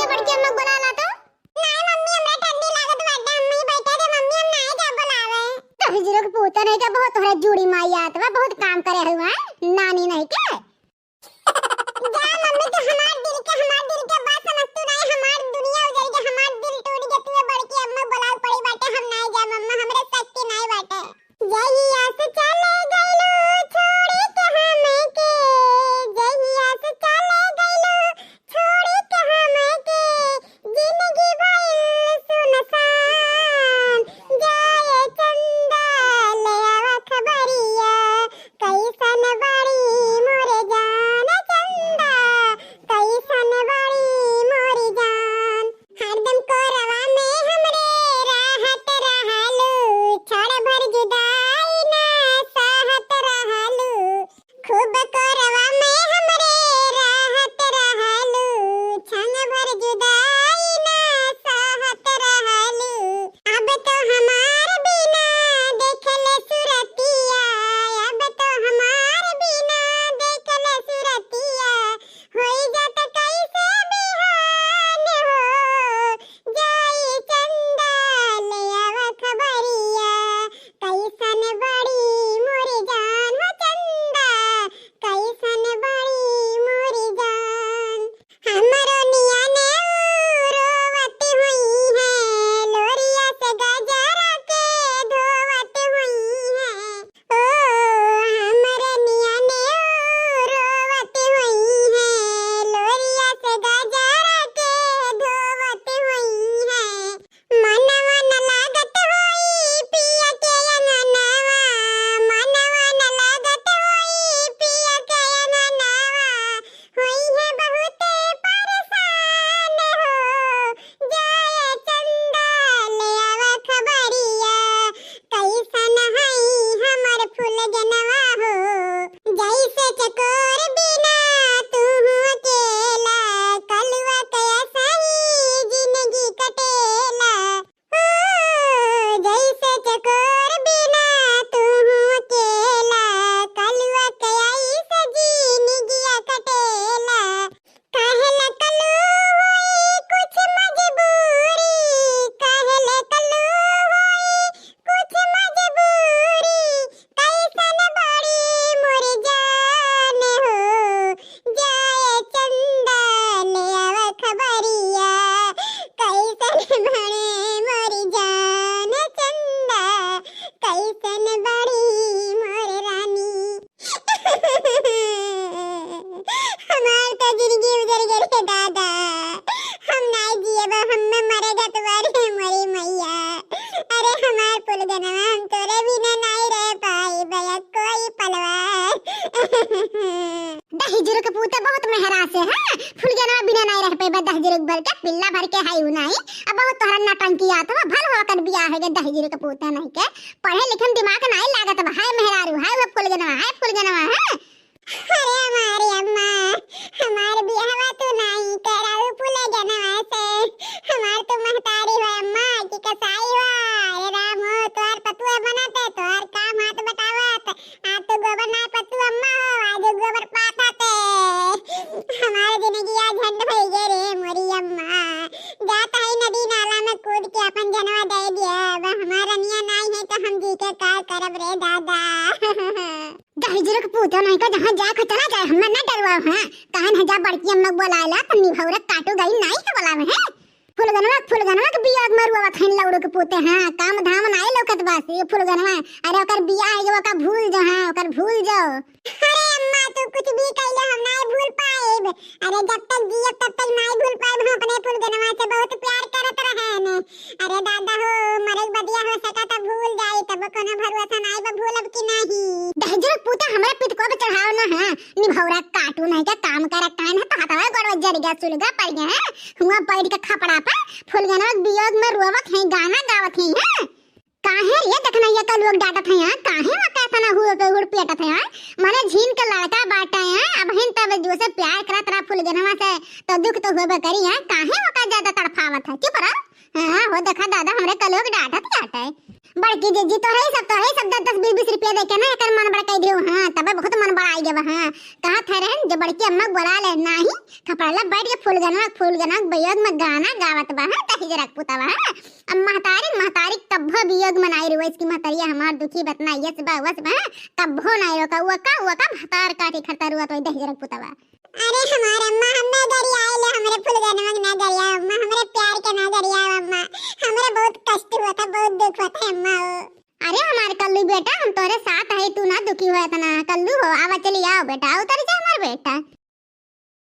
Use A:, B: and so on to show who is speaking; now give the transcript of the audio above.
A: जो बड़की अम्मा बुला ला तो
B: नहीं मम्मी हमरा ठंडी लागत बाटे अम्मी बैठे रे मम्मी हम नहीं जा बुलावे
A: दहेजरो के पूता नहीं का बहुत तोहरा जुड़ी माई आत बा बहुत काम करे हुआ नानी नहीं के
B: जा मम्मी तो हमार दिल के बात समझतू नहीं हमार दुनिया उजड़ के हमार दिल टूट गया तू बड़की अम्मा बुलाव पड़ी बाटे हम नहीं जा मम्मा हमरे शक्ति नहीं बाटे जहिया से चले गइलो छोड़ी के हमें के जहिया से चले गइलो छोड़ी के हमें के जिंदगी भइल सुनसान जाए चंदा ले आवा खबरिया कैसन बड़ी मोरे जान चंदा कैसन बड़ी मोरी जान हरदम कोरवा में हमरे राहत रहलू छोड़ भर जुदाई ना साहत रहलू खूब कोरवा में हमरे राहत रहलू छन भर जुदाई ना साहत रहलू अब तो हमार बिना देखले सुरतिया अब तो हमार बिना देखले सुरतिया होई जात कैसे बिहान हो जाई चंदा ले आवा खबरिया कैसन बड़ी मोरी जान हो चंदा कैसन बड़ी मोरी जान हमरो निया ने रोवत हुई है लोरिया से गजरा के धोवत हुई है ओ हमरे निया ने रोवत हुई है लोरिया से गजरा के धोवत हुई है मनवा न लागत होई पिया के अंगनवा मनवा न लागत होई पिया के अंगनवा होई है बहुत परेशान हो जाए चंदा ले आवा खबरिया कैसन हई हमर फूल जनवा हो जैसे चकोर बिना तू अकेला कलवा कैसा ही जिंदगी कटेला हो जैसे चकोर बिना तू अकेला कलवा कैसा जिंदगी कटेला कहला कलू होई कुछ मजबूरी कहले कलू होई कुछ मजबूरी कैसन बड़ी मोर जान हो जाए चंदा ले आवा खबरिया कैसन बड़े मोर जान चंदा कैसन बड़ी मोर रानी हमार तो जिंदगी उजड़ गई है दादा हम नहीं जिएब हम मरेगा तो बारे मोरी मैया अरे हमार पुलगनवा हम तोरे बिना नहीं रह पाई भैया कोई पलवा
A: दहेजरो के पूता बहुत मेहरा से है फुलगनवा बिना नहीं रह पेबा दहेजरो के भर के पिल्ला भर के हाई उनाई अब बहुत तोहरा नटंकी आत बा भल होकर बियाह है दहेजरो के पूता नहीं के पढ़े लिखन दिमाग नहीं लागत बा हाय मेहरारू हाय फुलगनवा है
B: अरे हमारी अम्मा हमार बियाहवा तू नहीं कराऊ पुलगनवा से हमार तो महतारी हो अम्मा की कसाई हो अरे राम हो तोर पतुआ बनाते तोर काम हाथ बतावत आज तो गोबर ना पतु अम्मा हो आज गोबर पाताते हमारे जिंदगी आज झंड भई गे रे मोरी अम्मा जाता है नदी नाला में कूद के अपन जनवा दे दिया अब हमारा निया नहीं है तो हम जी के का करब रे दादा
A: दहेजरो के पूता नहीं का जहां जा खतना जाए हम ना डरवा हां कान हजा बड़की अम्मा बुलाला त निभौरा काटो गई नहीं है बुलावे हैं फुलगनवा के बियाह मरुआ खन लौड़ो के पूते हां काम धाम नहीं लौकत बास ये फुलगनवा अरे ओकर बियाह है ओकर भूल जा हां ओकर भूल जाओ
B: अरे अम्मा तू कुछ भी कइले हम नहीं भूल पाएब अरे जब तक जियब तब तक नहीं भूल पाएब हम अपने फुलगनवा से बहुत प्यार करत रहे ने अरे दादा हो मरे बदिया हो सका त भूल जाई तब कोनो भरोसा नहीं बा भूलब की नहीं
A: दहेजरो के पूता हमरा पिट को चढ़ाओ ना हां निभौरा काटू नहीं का काम कर कान है तो हटावे गड़वा जर गया सुलगा पड़ गया है हुआ बैठ के खपड़ा पर फुलगनवा के बियाह में रोवत है गाना गावत है हां काहे ये देखना ये का लोग डांटत है यार काहे मका तना हुए पे हुड़ पेटत है यार माने झीन के लड़का बाटा है अब हिन तब जो से प्यार करत रहा फुलगनवा से तो दुख तो होबे करी है काहे मका ज्यादा तड़फावत है चुप रह हां वो देखा दादा हमरे का लोग डांटत जाता है बड़की जीजी तो है सब 10-10 20-20 रुपया दे के ना एकर मन बड़ा कह दियो। हां तबे बहुत मन बड़ा आई गब। हां कहा था रहन जो बड़की अम्मा बोला ले नाही खपड़ला बैठ के फूल गना बियोग में गाना गावत बा। हां तही जरा पुतवा अम्मा महतारी कब्बो बियोग में नहीं रोए। इसकी महतारिया हमार दुखी बतना यस बा वस बा कब्बो नहीं रोका वो का भतार काटी खरता रुआ तो दही जरा पुतवा।
B: अरे हमार अम्मा हमें गरिया ले हमरे फुलगनवा ना गरिया अम्मा हमरे प्यार के ना गरिया अम्मा हमरे बहुत कष्ट हुआ था बहुत दुख हुआ था अम्मा।
A: अरे हमारे कल्लू बेटा हम तोरे साथ है तू ना दुखी हुआ था ना कल्लू हो आवा चली आओ बेटा उतर जा हमार बेटा।